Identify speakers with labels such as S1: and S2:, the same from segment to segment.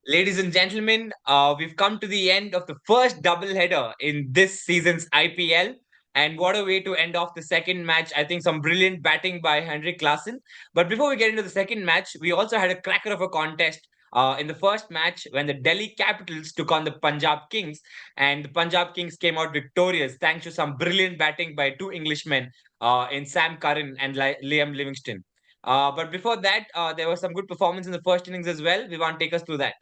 S1: Ladies and gentlemen, we've come to the end of the first doubleheader in this season's IPL. And what a way to end off the second match. I think some brilliant batting by Henrich Klassen. But before we get into the second match, we also had a cracker of a contest in the first match when the Delhi Capitals took on the Punjab Kings. And the Punjab Kings came out victorious thanks to some brilliant batting by two Englishmen in Sam Curran and Liam Livingston. But before that, there was some good performance in the first innings as well. We want to take us through that.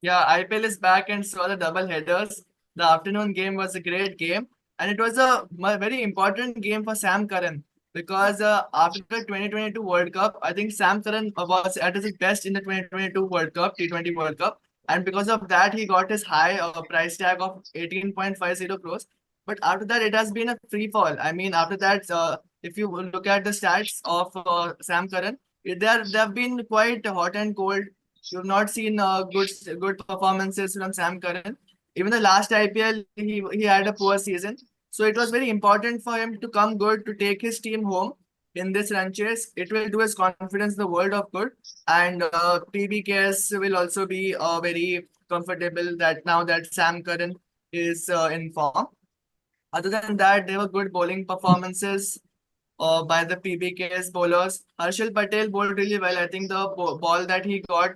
S2: Yeah, IPL is back and saw the double headers. The afternoon game was a great game, and it was a very important game for Sam Curran because after the 2022 World Cup, I think Sam Curran was at his best in the 2022 World Cup, T20 World Cup, and because of that, he got his high price tag of 18.50 crores. But after that, it has been a free fall. I mean, after that, if you look at the stats of Sam Curran, they have been quite hot and cold. You've not seen good performances from Sam Curran. Even the last IPL, he had a poor season. So it was very important for him to come good to take his team home in this run chase. It will do his confidence the world of good, and PBKS will also be very comfortable that now that Sam Curran is in form. Other than that, there were good bowling performances by the PBK's bowlers. Harshil Patel bowled really well. I think the ball that he got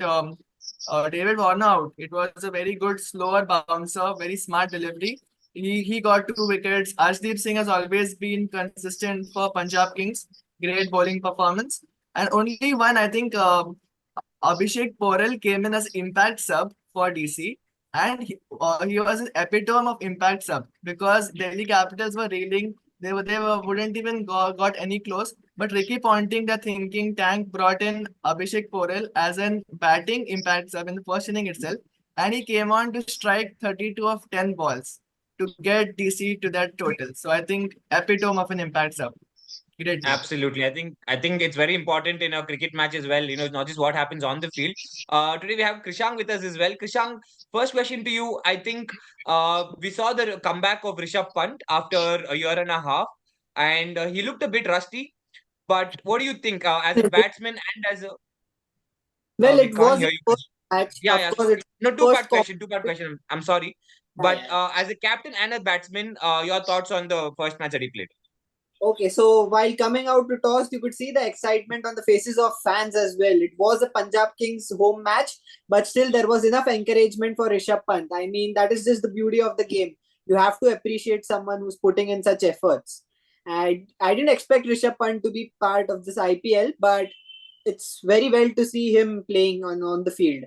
S2: David Warner out. It was a very good slower bouncer, very smart delivery. He got 2 wickets. Arshdeep Singh has always been consistent for Punjab Kings. Great bowling performance. And only one, I think, Abhishek Porel came in as impact sub for DC, and he was an epitome of impact sub because Delhi Capitals were reeling. They wouldn't even got any close. But Ricky Ponting, the thinking tank, brought in Abhishek Porel as an batting impact sub in the first inning itself, and he came on to strike 32 of 10 balls to get DC to that total. So I think epitome of an impact sub. Great job.
S1: Absolutely. I think it's very important in a cricket match as well. It's not just what happens on the field. Today we have Krishang with us as well. Krishang, first question to you. I think we saw the comeback of Rishabh Pant after a year and a half, and he looked a bit rusty. But what do you think as a batsman and as a
S3: Well,
S1: we
S3: it
S1: can't
S3: was
S1: hear
S3: his
S1: you.
S3: first match.
S1: Yeah,
S3: Of
S1: yeah.
S3: course, it's
S1: No,
S3: first
S1: two-part question. Two-part question. I'm sorry. But
S3: competition.
S1: as a captain and a batsman, your thoughts on the first match that he played?
S3: Okay, so while coming out to toss, you could see the excitement on the faces of fans as well. It was a Punjab Kings home match, but still there was enough encouragement for Rishabh Pant. I mean, that is just the beauty of the game. You have to appreciate someone who's putting in such efforts. I didn't expect Rishabh Pant to be part of this IPL, but it's very well to see him playing on the field.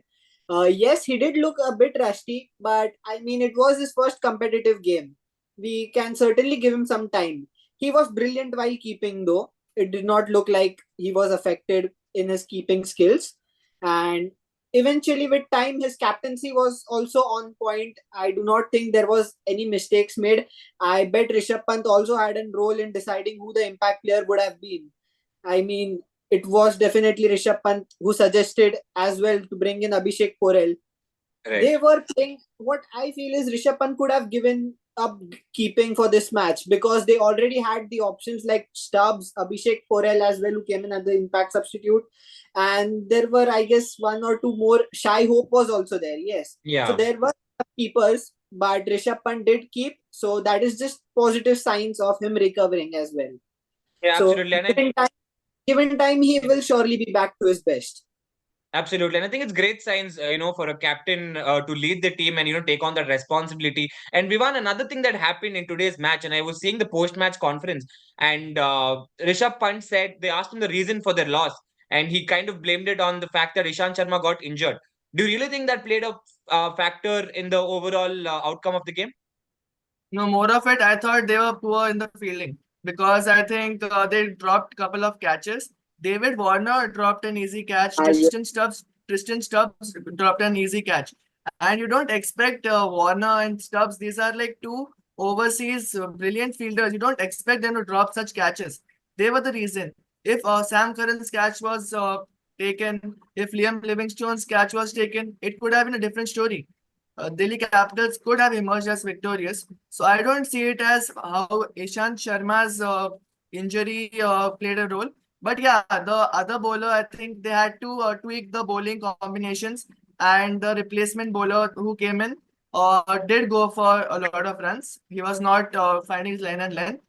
S3: Yes, he did look a bit rusty, but I mean, it was his first competitive game. We can certainly give him some time. He was brilliant while keeping, though. It did not look like he was affected in his keeping skills. And eventually, with time, his captaincy was also on point. I do not think there was any mistakes made. I bet Rishabh Pant also had a role in deciding who the impact player would have been. I mean, it was definitely Rishabh Pant who suggested as well to bring in Abhishek Porel.
S1: Right.
S3: They were playing. What I feel is Rishabh Pant could have given up keeping for this match because they already had the options like Stubbs, Abhishek Porel as well, who came in as the impact substitute, and there were, I guess, one or two more. Shai Hope was also there. Yes, so
S1: Yeah.
S3: there were keepers, but Rishabh Pant did keep. So that is just positive signs of him recovering as well.
S1: Yeah,
S3: So
S1: absolutely.
S3: given time, he will surely be back to his best.
S1: Absolutely. And I think it's great signs, for a captain to lead the team and, take on that responsibility. And Vivan, another thing that happened in today's match, and I was seeing the post-match conference, and Rishabh Pant said they asked him the reason for their loss, and he kind of blamed it on the fact that Ishant Sharma got injured. Do you really think that played a factor in the overall outcome of the game?
S2: No, more of it, I thought they were poor in the fielding because I think they dropped a couple of catches. David Warner dropped an easy catch.
S3: I
S2: Tristan Stubbs dropped an easy catch. And you don't expect Warner and Stubbs, these are like two overseas brilliant fielders. You don't expect them to drop such catches. They were the reason. If Sam Curran's catch was taken, if Liam Livingstone's catch was taken, it could have been a different story. Delhi Capitals could have emerged as victorious. So I don't see it as how Ishant Sharma's injury played a role. But yeah, the other bowler, I think they had to tweak the bowling combinations. and the replacement bowler who came in did go for a lot of runs. He was not finding his line and length,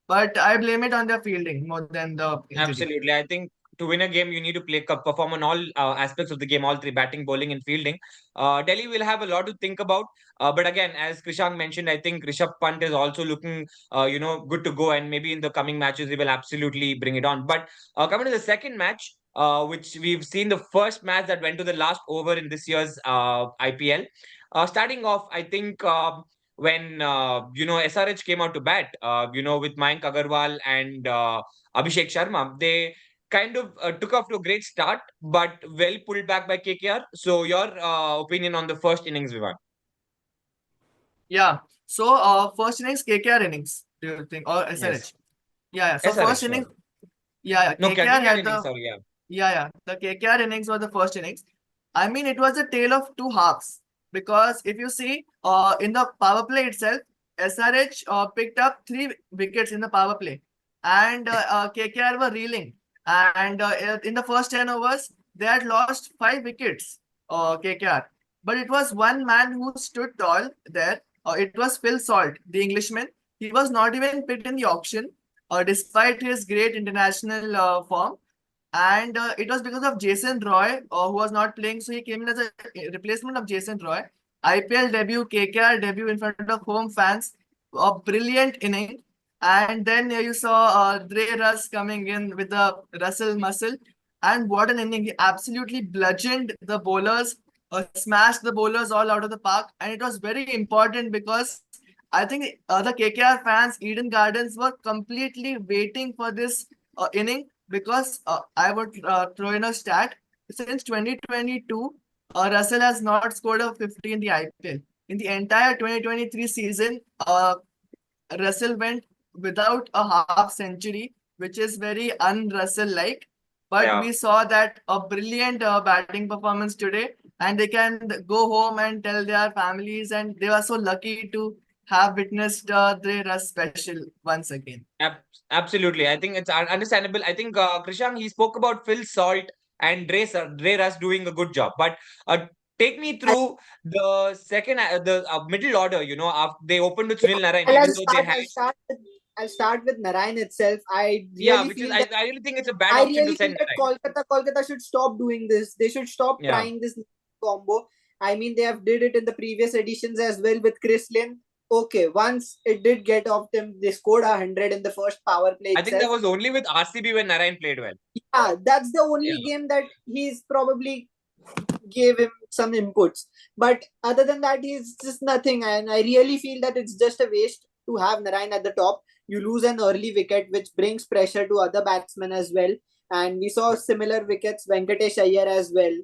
S2: but I blame it on their fielding more than the injury.
S1: Absolutely. I think to win a game, you need to perform on all aspects of the game, all three: batting, bowling, and fielding. Delhi will have a lot to think about. But again, as Krishank mentioned, I think Rishabh Pant is also looking, good to go. And maybe in the coming matches, he will absolutely bring it on. But coming to the second match, which we've seen the first match that went to the last over in this year's IPL. Starting off, I think when SRH came out to bat, with Mayank Agarwal and Abhishek Sharma, they kind of took off to a great start, but well pulled back by KKR. So, your opinion on the first innings, Vivan?
S2: Yeah. So, first innings, KKR innings, do you think, or SRH?
S1: Yes.
S2: Yeah. So,
S1: SRH,
S2: first innings,
S1: sorry.
S2: yeah,
S1: No,
S2: KKR
S1: KKR
S2: had
S1: innings,
S2: the
S1: sorry, yeah.
S2: Yeah. The KKR innings was the first innings. I mean, it was a tale of two halves because if you see, in the power play itself, SRH picked up 3 wickets in the power play, and KKR were reeling. And in the first 10 overs, they had lost 5 wickets, KKR. But it was one man who stood tall there. It was Phil Salt, the Englishman. He was not even picked in the auction, despite his great international form, and it was because of Jason Roy, who was not playing, so he came in as a replacement of Jason Roy. IPL debut, KKR debut in front of home fans, a brilliant inning. And then you saw Dre Russ coming in with the Russell muscle, and what an inning! He absolutely bludgeoned the bowlers, smashed the bowlers all out of the park, and it was very important because I think the KKR fans, Eden Gardens, were completely waiting for this inning because I would throw in a stat. Since 2022, Russell has not scored a 50 in the IPL. In the entire 2023 season, Russell went without a half century, which is very un-Russell like. But
S1: Yeah.
S2: we saw that a brilliant batting performance today, and they can go home and tell their families, and they were so lucky to have witnessed the Russ special once again.
S1: Absolutely. I think it's understandable. I think Krishan, he spoke about Phil Salt and Dre Russ doing a good job. But take me
S3: I,
S1: through the second, the middle order. After they opened with
S3: yeah,
S1: Sunil Narayan,
S3: well,
S1: even though they had,
S3: I'll start with Narayan itself.
S1: yeah, which is, I really think it's a bad
S3: I
S1: option to
S3: really feel
S1: send
S3: that
S1: Narayan.
S3: Kolkata should stop doing this. They should stop
S1: Yeah.
S3: trying this combo. I mean, they have did it in the previous editions as well with Chris Lynn. Okay, once it did get off them, they scored 100 in the first power play
S1: I think that
S3: itself.
S1: was only with RCB when Narayan played well.
S3: Yeah, that's the
S1: Yeah.
S3: only game that he's probably gave him some inputs. But other than that, he's just nothing. And I really feel that it's just a waste to have Narayan at the top. You lose an early wicket, which brings pressure to other batsmen as well. And we saw similar wickets, Venkatesh Iyer as well.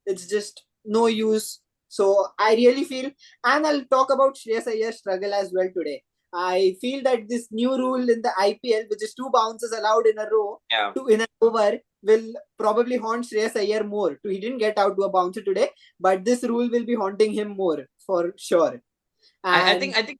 S3: It's just no use. So I really feel, and I'll talk about Shreyas Iyer's struggle as well today. I feel that this new rule in the IPL, which is 2 bounces allowed in a row,
S1: Yeah.
S3: in an over, will probably haunt Shreyas Iyer more. He didn't get out to a bouncer today, but this rule will be haunting him more for sure.
S1: I
S3: And
S1: think,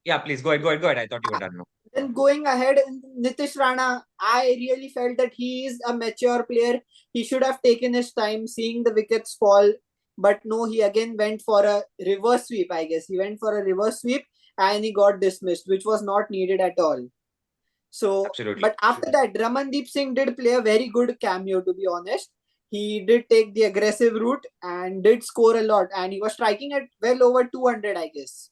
S1: yeah, please go ahead. I thought you were done. No.
S3: then going ahead, Nitish Rana, I really felt that he is a mature player. He should have taken his time seeing the wickets fall. But no, he again went for a reverse sweep, I guess. He went for a reverse sweep and he got dismissed, which was not needed at all. So,
S1: Absolutely.
S3: but after that, Ramandeep Singh did play a very good cameo, to be honest. He did take the aggressive route and did score a lot. And he was striking at well over 200, I guess.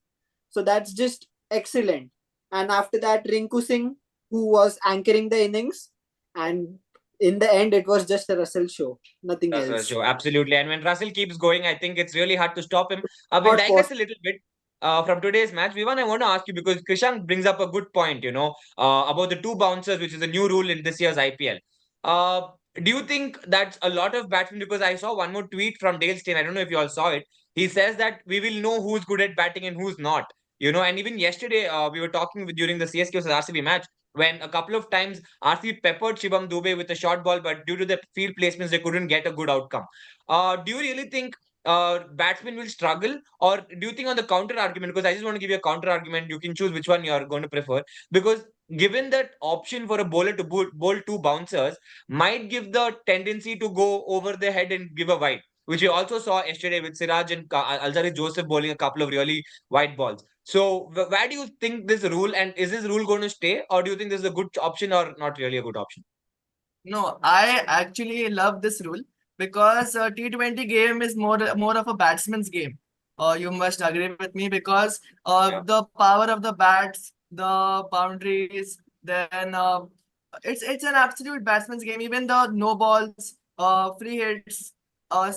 S3: So that's just excellent. And after that, Rinku Singh, who was anchoring the innings. And in the end, it was just a Russell show, nothing
S1: Russell
S3: else.
S1: show, absolutely. And when Russell keeps going, I think it's really hard to stop him. We'll
S3: Not
S1: digress a little bit from today's match. Vivan, I want to ask you because Krishan brings up a good point, about the 2 bouncers, which is a new rule in this year's IPL. Do you think that's a lot of batsmen? Because I saw one more tweet from Dale Steyn. I don't know if you all saw it. He says that we will know who's good at batting and who's not. And even yesterday, we were talking during the CSK versus RCB match when a couple of times RCB peppered Shivam Dube with a short ball, but due to the field placements, they couldn't get a good outcome. Do you really think batsmen will struggle, or do you think on the counter argument? Because I just want to give you a counter argument. You can choose which one you are going to prefer. Because given that option for a bowler to bowl 2 bouncers, might give the tendency to go over the head and give a wide. which we also saw yesterday with Siraj and Alzarri Joseph bowling a couple of really wide balls. So where do you think this rule, and is this rule going to stay, or do you think this is a good option or not really a good option?
S2: No, I actually love this rule because T20 game is more of a batsman's game. You must agree with me because
S1: Yeah.
S2: the power of the bats, the boundaries, then it's an absolute batsman's game. Even the no balls, free hits.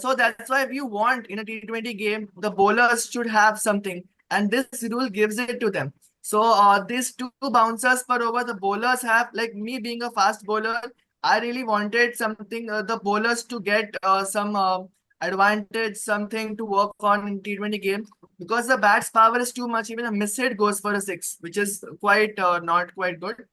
S2: So that's why if you want in a T20 game, the bowlers should have something, and this rule gives it to them. So these two bouncers per over, the bowlers have, like me being a fast bowler. I really wanted something, the bowlers to get some advantage, something to work on in T20 game because the bat's power is too much. Even a miss hit goes for a six, which is quite not quite good.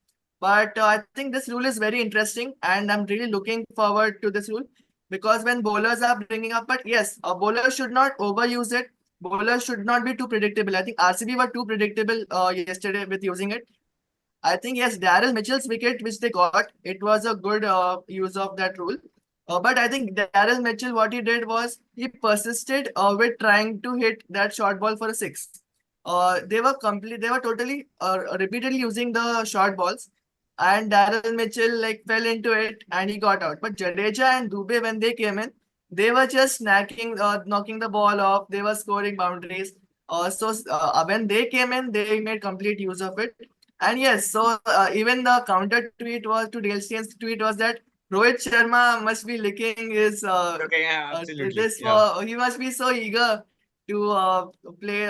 S2: But I think this rule is very interesting, and I'm really looking forward to this rule because when bowlers are bringing up, but yes, a bowler should not overuse it. Bowlers should not be too predictable. I think RCB were too predictable yesterday with using it. I think yes, Daryl Mitchell's wicket which they got, it was a good use of that rule. But I think Daryl Mitchell, what he did was he persisted with trying to hit that short ball for a six. They were totally repeatedly using the short balls, and Daryl Mitchell like fell into it and he got out. But Jadeja and Dubey, when they came in, they were just knocking the ball off. They were scoring boundaries. When they came in, they made complete use of it. And yes, so even the counter tweet was to Dale Steyn's tweet was that Rohit Sharma must be licking his
S1: Okay, yeah, absolutely.
S2: this
S1: Yeah.
S2: for he must be so eager to play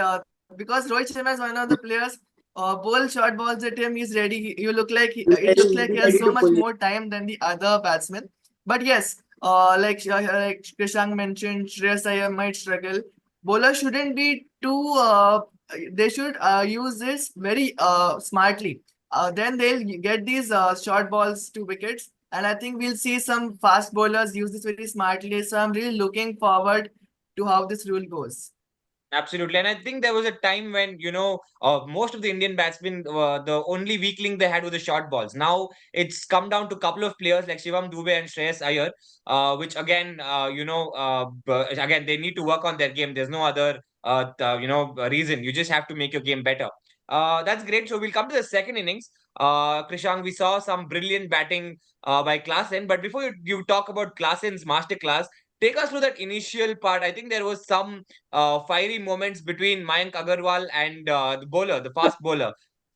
S2: because Rohit Sharma is one of the players. Bowl short balls at him, he's ready. You look like it looks like he has
S3: Ready
S2: so
S3: to
S2: much
S3: pull it.
S2: more time than the other batsmen. But yes, like Krishang mentioned, Shreyas Iyer might struggle. Bowler shouldn't be too they should use this very smartly. Then they'll get these short balls to wickets, and I think we'll see some fast bowlers use this very smartly. So I'm really looking forward to how this rule goes.
S1: Absolutely. And I think there was a time when, most of the Indian batsmen, the only weak link they had were the short balls. Now it's come down to a couple of players like Shivam Dube and Shreyas Iyer, which again, again, they need to work on their game. There's no other, reason. You just have to make your game better. That's great. So we'll come to the second innings. Krishang, we saw some brilliant batting by Klassen. But before you talk about Klassen's masterclass, take us through that initial part. I think there was some fiery moments between Mayank Agarwal and the bowler, the fast bowler.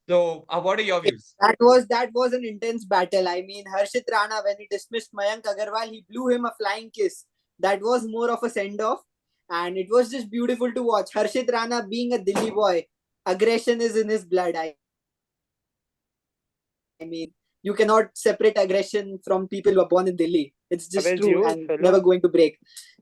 S1: So, what are your views?
S3: That was an intense battle. I mean, Harshit Rana, when he dismissed Mayank Agarwal, he blew him a flying kiss. That was more of a send off, and it was just beautiful to watch. Harshit Rana being a Delhi boy, aggression is in his blood. I mean, you cannot separate aggression from people who are born in Delhi. It's just
S4: Hello,
S3: true
S4: Jules.
S3: and
S4: Hello.
S3: never going to break.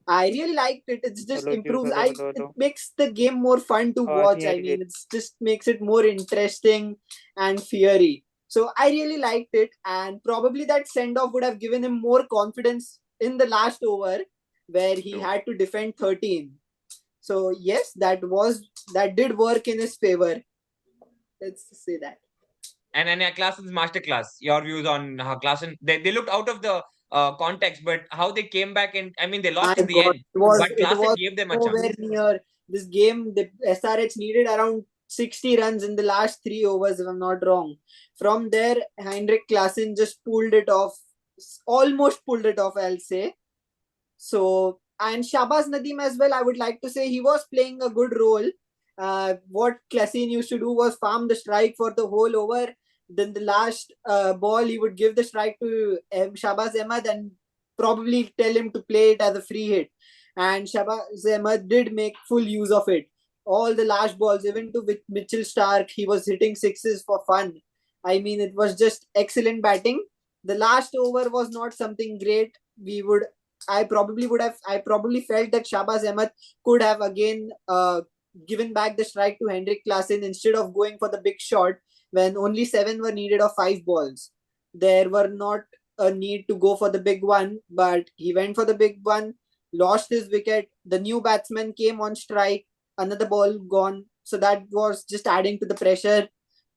S3: I really liked it. It just
S4: Hello, Jules.
S3: improves.
S4: Hello, hello,
S3: It
S4: hello.
S3: makes the game more fun to
S4: आवाज
S3: watch.
S4: नहीं आ
S3: I
S4: रही
S3: mean,
S4: तेरी.
S3: it just makes it more interesting and fiery. So I really liked it, and probably that send off would have given him more confidence in the last over, where he
S4: True.
S3: had to defend 13. So yes, that did work in his favor. Let's say that.
S1: And yeah, Klassen's masterclass. Your views on how Klassen, they looked out of the context, but how they came back, and I mean, they
S3: My
S1: lost in the
S3: God,
S1: end,
S3: it was
S1: but
S3: it
S1: Klassen
S3: was
S1: gave them a
S3: nowhere
S1: chance.
S3: near this game. The SRH needed around 60 runs in the last 3 overs, if I'm not wrong. From there, Henrich Klassen just pulled it off, almost pulled it off, I'll say. So, and Shabaz Nadeem as well, I would like to say he was playing a good role. What Klassen used to do was farm the strike for the whole over. Then the last ball, he would give the strike to Shabaz Ahmed and probably tell him to play it as a free hit. And Shabaz Ahmed did make full use of it. All the last balls, even to Mitchell Stark, he was hitting sixes for fun. I mean, it was just excellent batting. The last over was not something great. I probably felt that Shabaz Ahmed could have again given back the strike to Henrich Klassen instead of going for the big shot when only 7 were needed of 5 balls. There were not a need to go for the big one, but he went for the big one, lost his wicket. The new batsman came on strike, another ball gone. So that was just adding to the pressure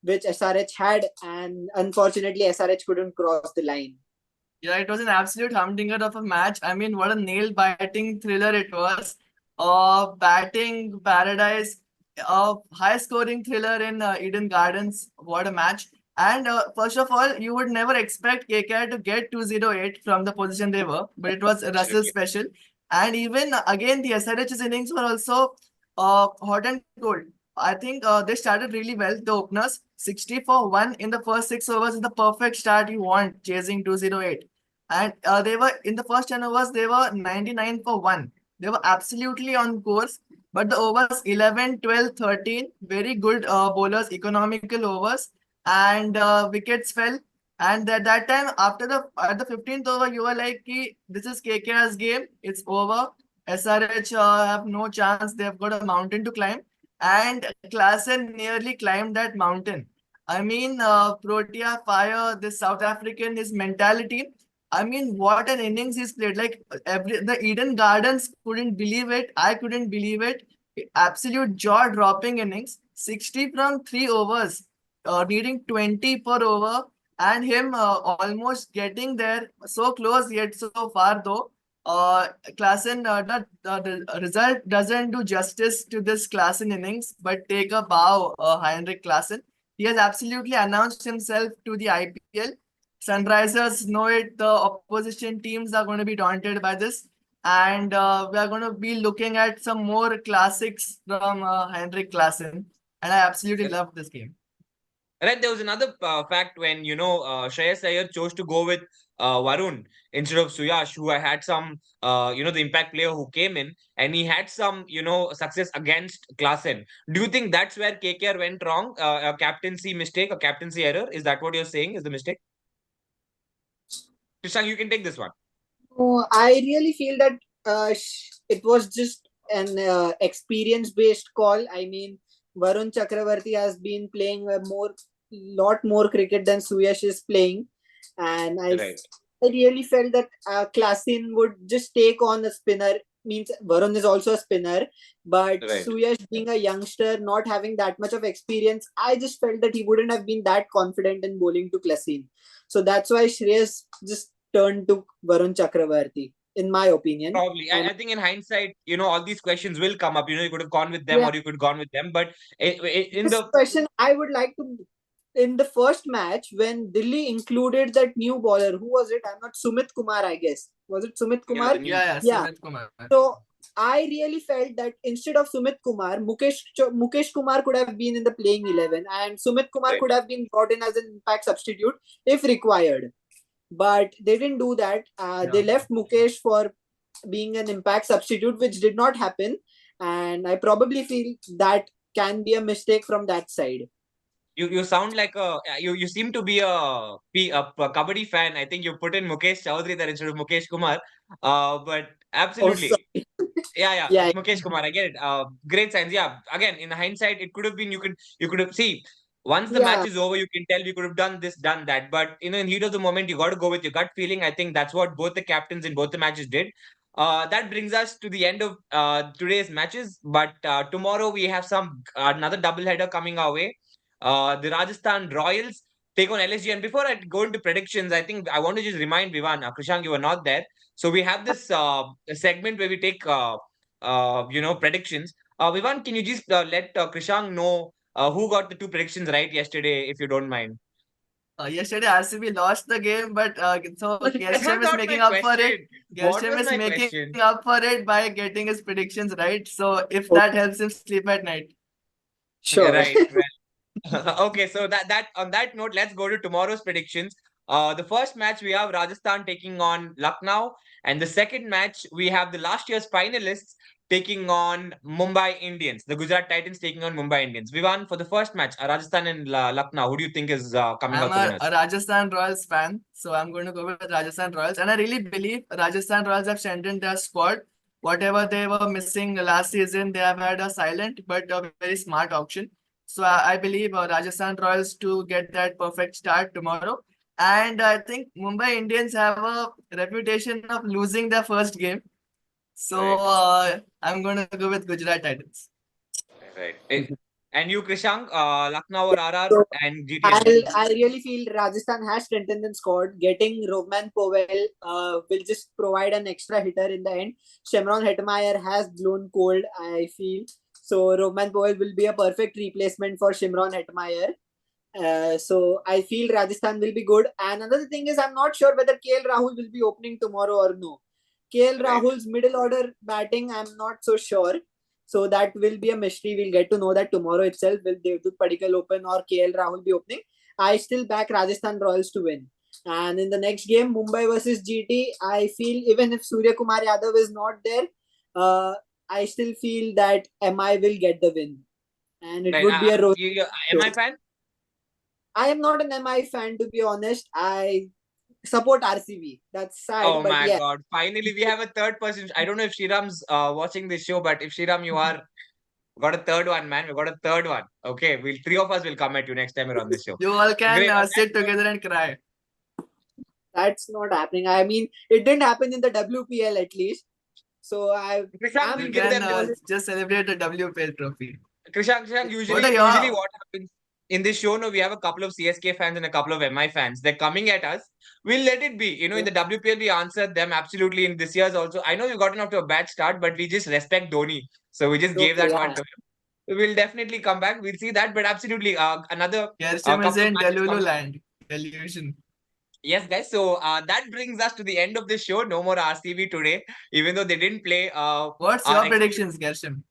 S3: which SRH had, and unfortunately, SRH couldn't cross the line.
S2: Yeah, it was an absolute humdinger of a match. I mean, what a nail-biting thriller it was. Batting paradise, high-scoring thriller in Eden Gardens. What a match! And first of all, you would never expect KKR to get 208 from the position they were, but it was Russell
S1: Absolutely.
S2: special. And even again, the SRH's innings were also hot and cold. I think they started really well. The openers, 60 for 1 in the first 6 overs is the perfect start you want chasing 208. And they were in the first 10 overs, they were 99 for 1. They were absolutely on course. But the overs 11, 12, 13, very good bowlers, economical overs, and wickets fell. And at that time, after the at the 15th over, you were like, "Ki, this is KKR's game. It's over. SRH have no chance. They've got a mountain to climb." And Klassen nearly climbed that mountain. I mean, Protea Fire, this South African, his mentality. I mean, what an innings he's played. Like the Eden Gardens couldn't believe it. I couldn't believe it. Absolute jaw-dropping innings. 60 from 3 overs, needing 20 per over, and him almost getting there. So close yet so far though. Klassen, the result doesn't do justice to this Klassen innings, but take a bow, Henrich Klassen. He has absolutely announced himself to the IPL. Sunrisers know it. The opposition teams are going to be daunted by this. And we are going to be looking at some more classics from Henrik Klassen. And I absolutely love this game.
S1: Right, there was another fact when Shreyas Iyer chose to go with Varun instead of Suyash, who had some the impact player who came in, and he had some success against Klassen. Do you think that's where KKR went wrong? A captaincy mistake, a captaincy error? Is that what you're saying is the mistake? Krishang, you can take this one.
S3: Oh, I really feel that it was just an experience-based call. I mean, Varun Chakravarti has been playing lot more cricket than Suyash is playing, and
S1: Right.
S3: I really felt that Klassen would just take on a spinner. Means Varun is also a spinner, but
S1: Right.
S3: Suyash being a youngster, not having that much of experience, I just felt that he wouldn't have been that confident in bowling to Klassen. So that's why Shreyas just turned to Varun Chakravarti, in my opinion.
S1: Probably.
S3: And
S1: I think in hindsight, all these questions will come up. You could have gone with them
S3: yeah,
S1: or you could have gone with them. But in
S3: this
S1: the
S3: question I would like to. In the first match, when Delhi included that new bowler, who was it? I'm not Sumit Kumar, I guess. Was it Sumit
S1: the
S3: Kumar?
S1: new
S2: Yeah,
S3: Yeah.
S2: Sumit Kumar.
S3: So I really felt that instead of Sumit Kumar, Mukesh Kumar could have been in the playing 11, and Sumit Kumar
S1: right.
S3: could have been brought in as an impact substitute if required. But they didn't do that. They left Mukesh for being an impact substitute, which did not happen. And I probably feel that can be a mistake from that side.
S1: You sound like you seem to be a kabaddi fan. I think you put in Mukesh Chowdhury there instead of Mukesh Kumar. But
S3: Oh,
S1: absolutely.
S3: sorry.
S1: Yeah,
S3: Yeah,
S1: it's Mukesh Kumar. I get it. Great signs. Yeah. Again, in hindsight, it could have been you could have see once the match
S3: yeah.
S1: is over, you can tell we could have done this, done that. But in heat of the moment, you got to go with your gut feeling. I think that's what both the captains in both the matches did. That brings us to the end of today's matches. But tomorrow we have another double header coming our way. The Rajasthan Royals take on LSG. And before I go into predictions, I think I want to just remind Vivan, Krishang, you were not there. So we have this segment where we take predictions. Vivan, can you just let Krishang know who got the two predictions right yesterday, if you don't mind?
S2: Yesterday, RCB lost the game, but so
S1: That's
S2: Gershom is
S1: not my
S2: making up for it.
S1: question. What
S2: Gershom
S1: was
S2: is
S1: my
S2: making
S1: question?
S2: up for it by getting his predictions right. So if that
S3: Okay,
S2: helps him sleep at night.
S3: sure.
S1: Right. Okay, so that on that note, let's go to tomorrow's predictions. The first match we have Rajasthan taking on Lucknow, and the second match we have the last year's finalists taking on Mumbai Indians. The Gujarat Titans taking on Mumbai Indians. Vivan, for the first match, Rajasthan and Lucknow, who do you think is coming
S2: I'm
S1: out the
S2: a
S1: winners?
S2: Rajasthan Royals fan, so I'm going to go with Rajasthan Royals. And I really believe Rajasthan Royals have strengthened their squad. Whatever they were missing last season, they have had a silent but a very smart auction. So I believe Rajasthan Royals to get that perfect start tomorrow. And I think Mumbai Indians have a reputation of losing their first game. So
S1: Right,
S2: I'm going to go with Gujarat Titans.
S1: right. And you, Krishank, Lucknow or RR
S3: So
S1: and GTM?
S3: I really feel Rajasthan has strengthened in squad. Getting Roman Powell will just provide an extra hitter in the end. Shimron Hetmeyer has blown cold, I feel. So Roman Powell will be a perfect replacement for Shimron Hetmeyer. So I feel Rajasthan will be good. And another thing is, I'm not sure whether KL Rahul will be opening tomorrow or no. KL
S1: Right.
S3: Rahul's middle order batting, I'm not so sure. So that will be a mystery. We'll get to know that tomorrow itself. Will Devdutt Padikkal open or KL Rahul be opening? I still back Rajasthan Royals to win. And in the next game, Mumbai versus GT, I feel even if Surya Kumar Yadav is not there, uh, I still feel that MI will get the win. And it
S1: Right.
S3: would be a Rohit.
S1: Am I fan?
S3: I am not an MI fan, to be honest. I support RCB. That's sad,
S1: Oh
S3: but
S1: my
S3: yeah.
S1: God. Finally, we have a third person. I don't know if Shriram's watching this show, but if Shriram, you are, we got a third one, man. We got a third one. Okay. Three of us will come at you next time we're on this show.
S2: You all can
S1: Great. On
S2: sit
S1: that note,
S2: together and cry.
S3: That's not happening. I mean, it didn't happen in the WPL at least. So
S1: Krishank,
S3: I'm
S1: we'll
S2: You
S1: give
S2: can
S1: them this.
S2: just celebrate the WPL trophy.
S1: Krishank,
S2: What are
S1: usually
S2: your
S1: what happens in this show, no, we have a couple of CSK fans and a couple of MI fans. They're coming at us. We'll let it be. You know, in the WPL, we answered them absolutely in this year's also. I know we've gotten off to a bad start, but we just respect Dhoni. So we just gave
S3: okay,
S1: that one
S3: yeah.
S1: to him. We'll definitely come back. We'll see that. But absolutely, another
S2: Gershom is
S1: couple of
S2: in
S1: matches
S2: Delulu
S1: coming.
S2: land. Delusion.
S1: Yes, guys. So that brings us to the end of the show. No more RCB today, even though they didn't play.
S2: What's
S1: Our
S2: your predictions, Gershom?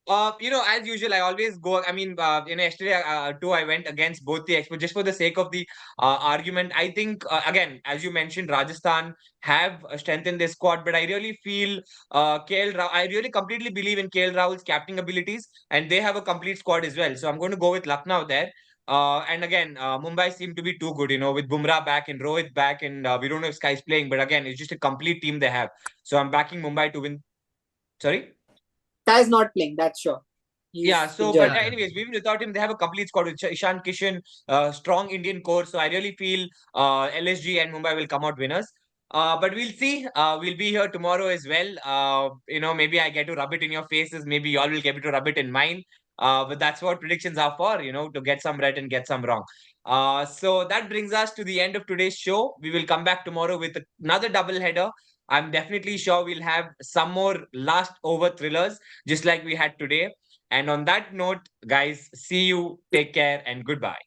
S1: As usual, I always go. I mean, yesterday too, I went against both the experts just for the sake of the argument. I think again, as you mentioned, Rajasthan have strengthened their squad, but I really feel I really completely believe in KL Rahul's captain abilities, and they have a complete squad as well. So I'm going to go with Lucknow there. And again, Mumbai seem to be too good, with Bumrah back and Rohit back, and we don't know if Sky's playing, but again, it's just a complete team they have. So I'm backing Mumbai to win. Sorry.
S3: Ty is not playing, that's sure.
S1: Yeah,
S3: He's
S1: so but
S3: injured.
S2: Yeah, yeah.
S1: anyways, even without him, they have a complete squad with Ishan Kishan, strong Indian core. So I really feel LSG and Mumbai will come out winners. But we'll see. We'll be here tomorrow as well. Maybe I get to rub it in your faces. Maybe y'all will get to rub it in mine. But that's what predictions are for, to get some right and get some wrong. So that brings us to the end of today's show. We will come back tomorrow with another double header. I'm definitely sure we'll have some more last over thrillers, just like we had today. And on that note, guys, see you, take care, and goodbye.